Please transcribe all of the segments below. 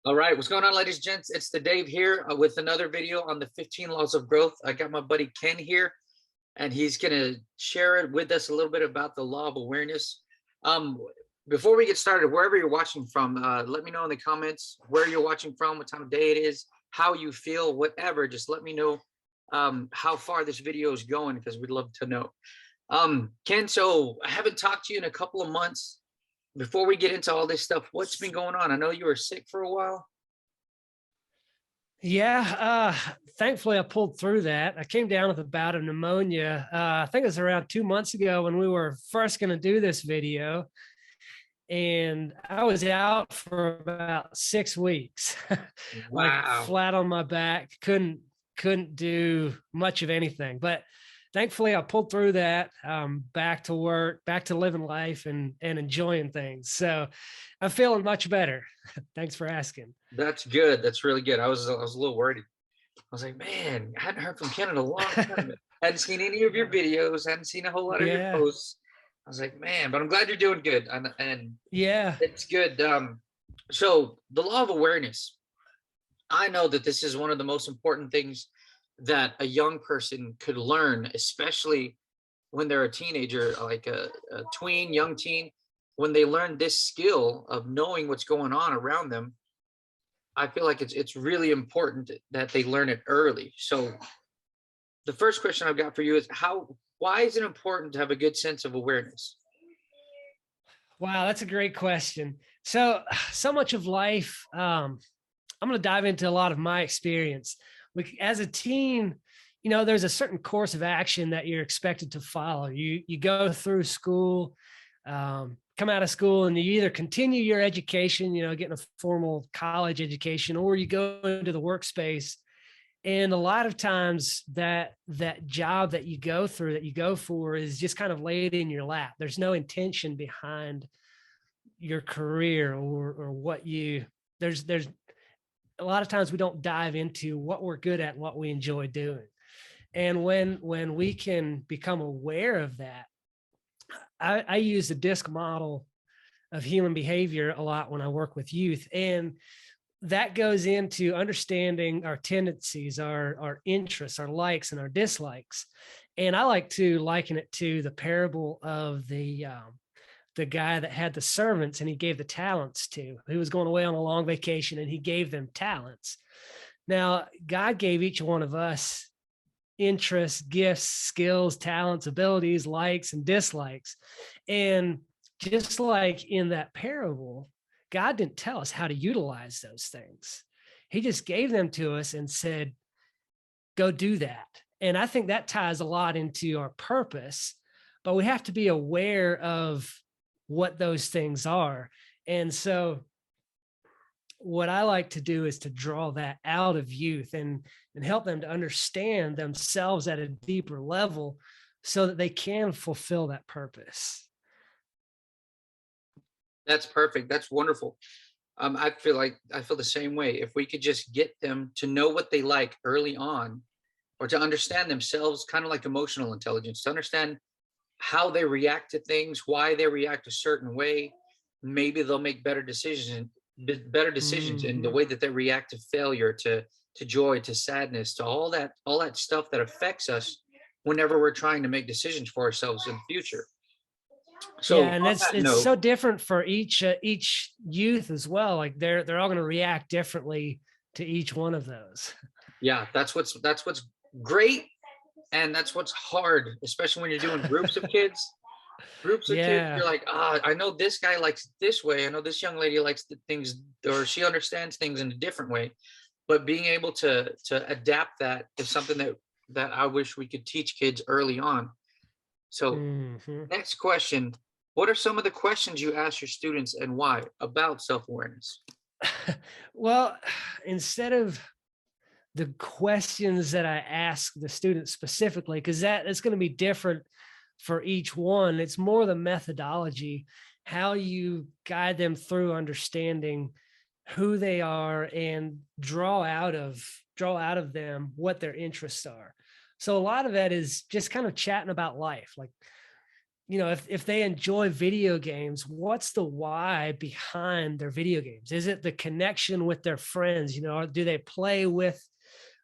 All right, what's going on, ladies and gents? It's the Dave here with another video on the 15 laws of growth. I got my buddy Ken here, and he's going to share it with us a little bit about the law of awareness. Um, Before we get started, wherever you're watching from, let me know in the comments where you're watching from, what time of day it is, how you feel, whatever. Just let me know how far this video is going, because we'd love to know. Ken, so I haven't talked to you in a couple of months. Before we get into all this stuff, what's been going on? I know you were sick for a while. Yeah, thankfully I pulled through that. I came down with a bout of pneumonia. I think it was around 2 months ago when we were first going to do this video. And I was out for about 6 weeks, like Wow. flat on my back, couldn't do much of anything. But thankfully I pulled through that, back to work, back to living life and enjoying things. So I'm feeling much better. Thanks for asking. That's good. That's really good. I was a little worried. I was like, man, I hadn't heard from Ken in a long time. Hadn't seen any of your videos. Hadn't seen a whole lot of your Yeah. posts. I was like, man, but I'm glad you're doing good. And Yeah. it's good. So the law of awareness, I know that this is one of the most important things that a young person could learn, especially when they're a teenager, like a tween, young teen. When they learn this skill of knowing what's going on around them, I feel like it's really important that they learn it early. So the first question I've got for you is why is it important to have a good sense of awareness? Wow, that's a great question. So much of life, I'm going to dive into a lot of my experience. As a teen, there's a certain course of action that you're expected to follow. You go through school, come out of school, and you either continue your education, getting a formal college education, or you go into the workspace. And a lot of times that job that you go through, that you go for, is just kind of laid in your lap. There's no intention behind your career or what there's a lot of times we don't dive into what we're good at and what we enjoy doing. And when we can become aware of that, I use the DISC model of human behavior a lot when I work with youth. And that goes into understanding our tendencies, our interests, our likes and our dislikes. And I like to liken it to the parable of the guy that had the servants and he gave the talents to. He was going away on a long vacation and he gave them talents. Now, God gave each one of us interests, gifts, skills, talents, abilities, likes and dislikes. And just like in that parable, God didn't tell us how to utilize those things. He just gave them to us and said, go do that. And I think that ties a lot into our purpose, but we have to be aware of what those things are. And so what I like to do is to draw that out of youth and help them to understand themselves at a deeper level so that they can fulfill that purpose. That's perfect. That's wonderful. I feel the same way. If we could just get them to know what they like early on, or to understand themselves, kind of like emotional intelligence, to understand how they react to things, why they react a certain way, maybe they'll make better decisions in the way that they react to failure, to joy, to sadness, to all that stuff that affects us whenever we're trying to make decisions for ourselves in the future. So yeah, and it's so different for each youth as well. Like they're all going to react differently to each one of those. Yeah, that's what's great, and that's what's hard, especially when you're doing groups of kids. Groups of kids, you're like, I know this guy likes it this way. I know this young lady likes the things, or she understands things in a different way. But being able to adapt that is something that I wish we could teach kids early on. So next question, what are some of the questions you ask your students and why about self-awareness? Well, instead of the questions that I ask the students specifically, because it's going to be different for each one, it's more the methodology, how you guide them through understanding who they are and draw out of them what their interests are. So a lot of that is just kind of chatting about life. Like, if they enjoy video games, what's the why behind their video games? Is it the connection with their friends? Or do they play with,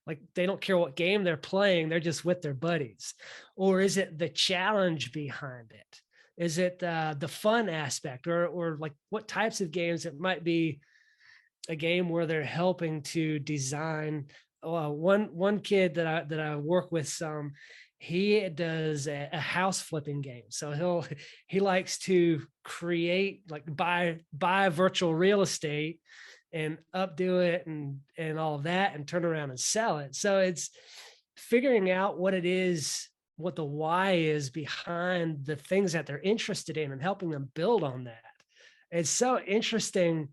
like, they don't care what game they're playing, they're just with their buddies? Or is it the challenge behind it? Is it the fun aspect, or like what types of games? It might be a game where they're helping to design. One kid that I work with some, he does a house flipping game. So he likes to create, like, buy virtual real estate and updo it and all of that, and turn around and sell it. So it's figuring out what it is, what the why is behind the things that they're interested in, and helping them build on that. It's so interesting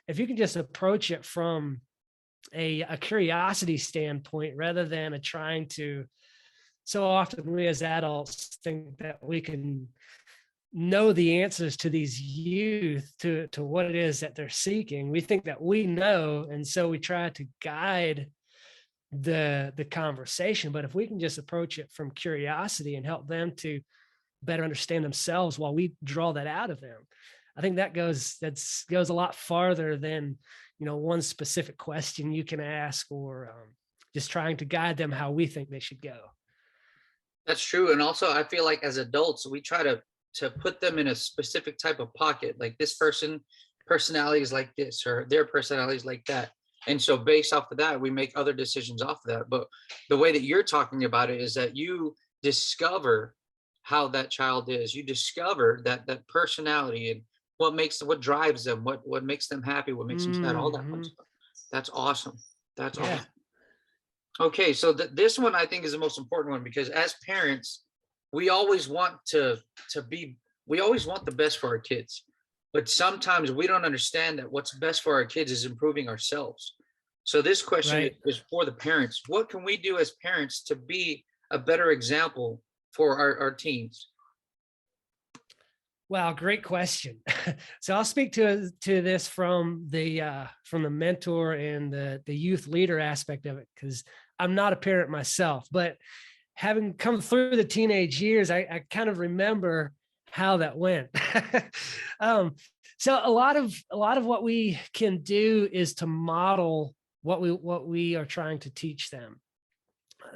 if you can just approach it from a curiosity standpoint, rather than a trying to. So often we as adults think that we can know the answers to these youth, to what it is that they're seeking. We think that we know, and so we try to guide the conversation. But if we can just approach it from curiosity and help them to better understand themselves while we draw that out of them, I think that goes a lot farther than one specific question you can ask, or just trying to guide them how we think they should go. That's true. And also, I feel like as adults, we try to put them in a specific type of pocket. Like, this personality is like this, or their personality is like that. And so based off of that, we make other decisions off of that. But the way that you're talking about it is that you discover how that child is. You discover that personality, and what drives them, what makes them happy, what makes them sad, all that fun stuff. That's awesome. That's Yeah. awesome. Okay, so this one I think is the most important one, because as parents, we always want we always want the best for our kids, but sometimes we don't understand that what's best for our kids is improving ourselves. So this question Right. is for the parents. What can we do as parents to be a better example for our teens? Wow, great question. So I'll speak to this from the mentor and the youth leader aspect of it, because I'm not a parent myself, but having come through the teenage years, I kind of remember how that went. So a lot of what we can do is to model what we are trying to teach them.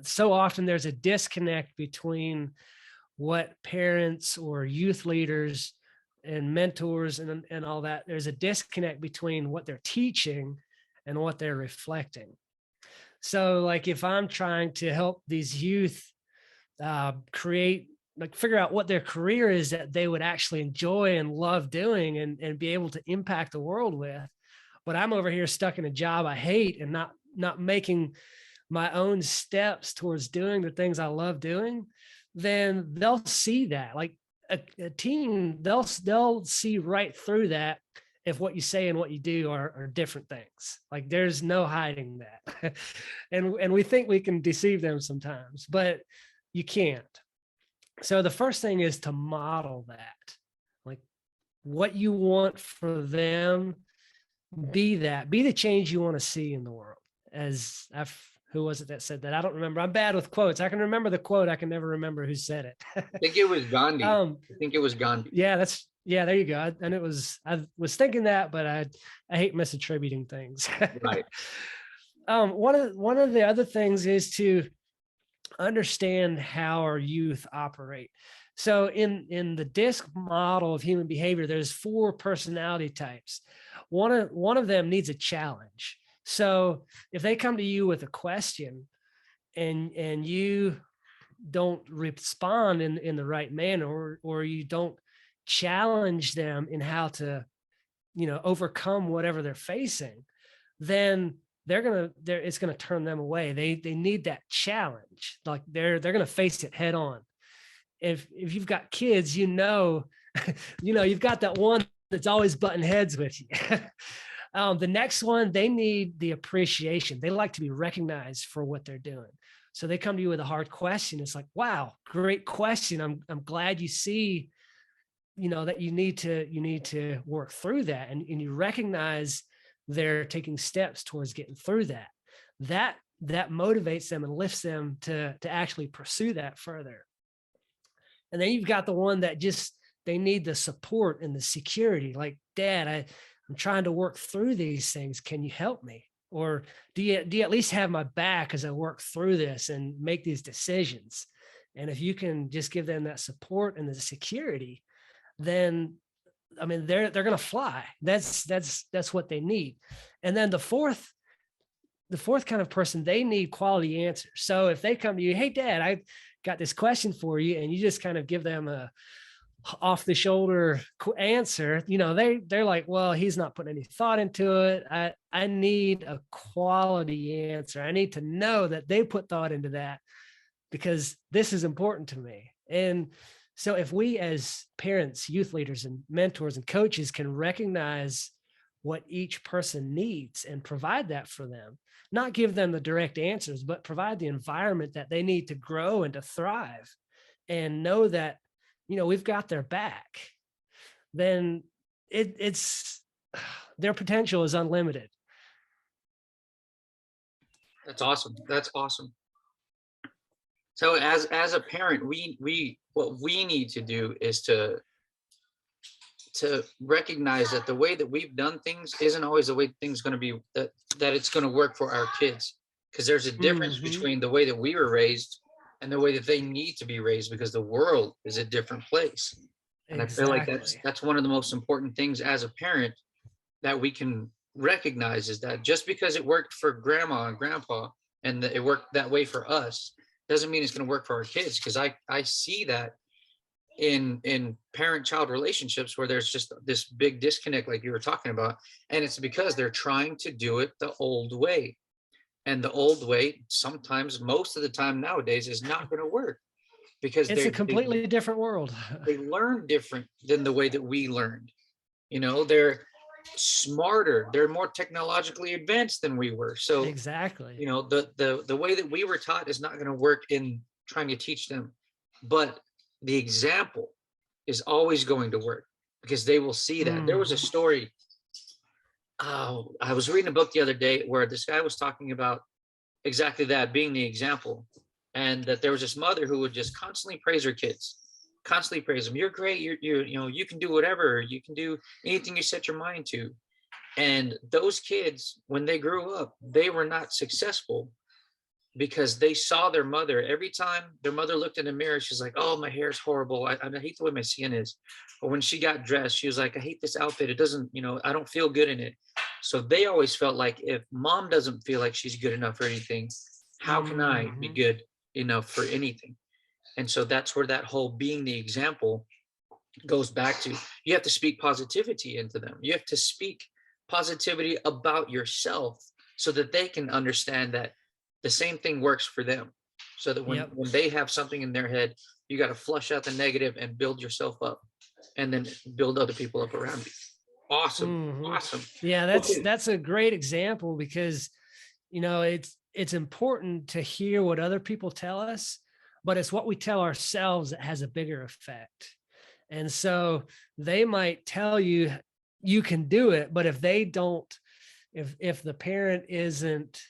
So often there's a disconnect between what parents or youth leaders and mentors and all that. There's a disconnect between what they're teaching and what they're reflecting. So, like, if I'm trying to help these youth figure out what their career is that they would actually enjoy and love doing, and be able to impact the world with, but I'm over here stuck in a job I hate, and not making my own steps towards doing the things I love doing, then they'll see that. Like, a teen, they'll see right through that if what you say and what you do are different things. Like, there's no hiding that. and we think we can deceive them sometimes, but you can't. So the first thing is to model that. Like, what you want for them, be the change you want to see in the world. Who was it that said that? I don't remember. I'm bad with quotes. I can remember the quote. I can never remember who said it. I think it was Gandhi. I think it was Gandhi. Yeah, there you go. I was thinking that, but I hate misattributing things. Right. One of the other things is to understand how our youth operate. So in the DISC model of human behavior, there's 4 personality types. One of them needs a challenge. So if they come to you with a question and you don't respond in the right manner, or you don't challenge them in how to, overcome whatever they're facing, then it's gonna turn them away. They need that challenge. Like, they're gonna face it head on. If you've got kids, you've got that one that's always butting heads with you. The next one, they need the appreciation. They like to be recognized for what they're doing. So they come to you with a hard question. It's like, wow, great question. I'm glad you see, that you need to work through that, and you recognize they're taking steps towards getting through that. That motivates them and lifts them to actually pursue that further. And then you've got the one that just, they need the support and the security. Like, Dad, I'm trying to work through these things. Can you help me? Or do you at least have my back as I work through this and make these decisions? And if you can just give them that support and the security, then I mean, they're going to fly. That's what they need. And then the fourth kind of person, they need quality answers. So if they come to you, hey, Dad, I got this question for you, and you just kind of give them a off the shoulder answer, they're like, well, he's not putting any thought into it. I need a quality answer. I need to know that they put thought into that, because this is important to me. And so if we as parents, youth leaders, and mentors and coaches can recognize what each person needs and provide that for them, not give them the direct answers, but provide the environment that they need to grow and to thrive, and know that, we've got their back, then it's their potential is unlimited. That's awesome. That's awesome. So as a parent, what we need to do is to recognize that the way that we've done things isn't always the way things going to be, that it's going to work for our kids, because there's a difference between the way that we were raised and the way that they need to be raised, because the world is a different place. And Exactly. I feel like that's one of the most important things as a parent that we can recognize, is that just because it worked for grandma and grandpa and it worked that way for us doesn't mean it's going to work for our kids. Because I see that in parent-child relationships where there's just this big disconnect, like you were talking about, and it's because they're trying to do it the old way. And the old way, sometimes, most of the time nowadays, is not going to work, because it's a completely different world. They learn different than the way that we learned. They're smarter, they're more technologically advanced than we were. So exactly, the way that we were taught is not going to work in trying to teach them, but the example is always going to work, because they will see that. There was a story, I was reading a book the other day where this guy was talking about exactly that, being the example. And that there was this mother who would just constantly praise her kids, constantly praise them. You're great. You can do whatever. You can do anything you set your mind to. And those kids, when they grew up, they were not successful, because they saw their mother. Every time their mother looked in the mirror, she's like, oh, my hair is horrible. I hate the way my skin is. Or when she got dressed, she was like, I hate this outfit. It doesn't, I don't feel good in it. So they always felt like, if mom doesn't feel like she's good enough for anything, how can I be good enough for anything? And so that's where that whole being the example goes back to. You have to speak positivity into them. You have to speak positivity about yourself, so that they can understand that the same thing works for them. So that when they have something in their head, you got to flush out the negative and build yourself up, and then build other people up around you. Awesome. Awesome. Yeah, that's a great example, because it's important to hear what other people tell us, but it's what we tell ourselves that has a bigger effect. And so they might tell you you can do it, but if they don't, if the parent isn't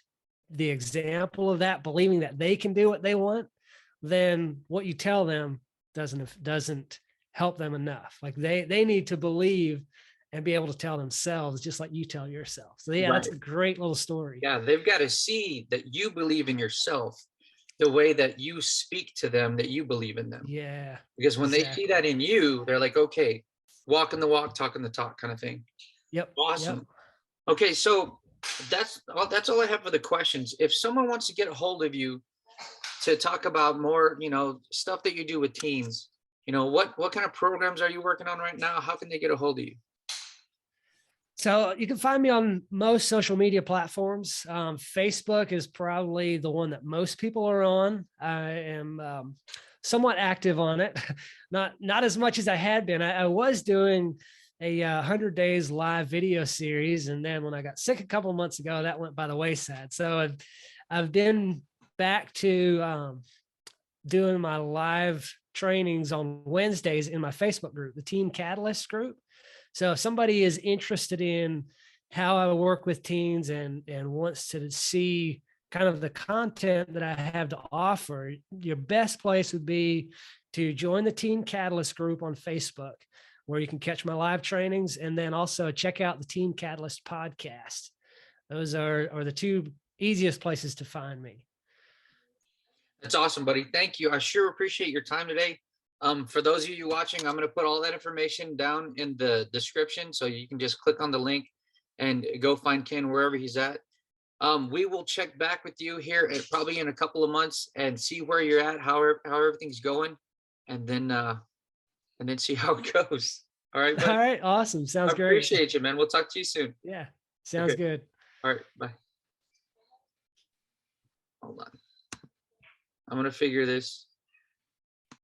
the example of that, believing that they can do what they want, then what you tell them doesn't help them enough. Like they need to believe and be able to tell themselves, just like you tell yourself. So yeah, that's a great little story. Yeah, they've got to see that you believe in yourself the way that you speak to them, that you believe in them. Yeah. Because when they see that in you, they're like, okay, walking the walk, talking the talk kind of thing. Yep. Awesome. Yep. Okay, so that's all I have for the questions. If someone wants to get a hold of you to talk about more, stuff that you do with teens, what kind of programs are you working on right now? How can they get a hold of you? So you can find me on most social media platforms. Facebook is probably the one that most people are on. I am somewhat active on it, not as much as I had been. I was doing a 100 days live video series, and then when I got sick a couple of months ago, that went by the wayside. So I've been back to doing my live trainings on Wednesdays in my Facebook group, the Teen Catalyst group. So if somebody is interested in how I work with teens and wants to see kind of the content that I have to offer, your best place would be to join the Teen Catalyst group on Facebook, where you can catch my live trainings, and then also check out the Teen Catalyst podcast. Those are the two easiest places to find me. That's awesome, buddy. Thank you. I sure appreciate your time today. For those of you watching, I'm going to put all that information down in the description, so you can just click on the link and go find Ken wherever he's at. We will check back with you here probably in a couple of months and see where you're at, how everything's going, and then see how it goes. All right, buddy? All right. Awesome. Sounds great. Appreciate you, man. We'll talk to you soon. Yeah. Sounds good. All right. Bye. Hold on. I'm going to figure this.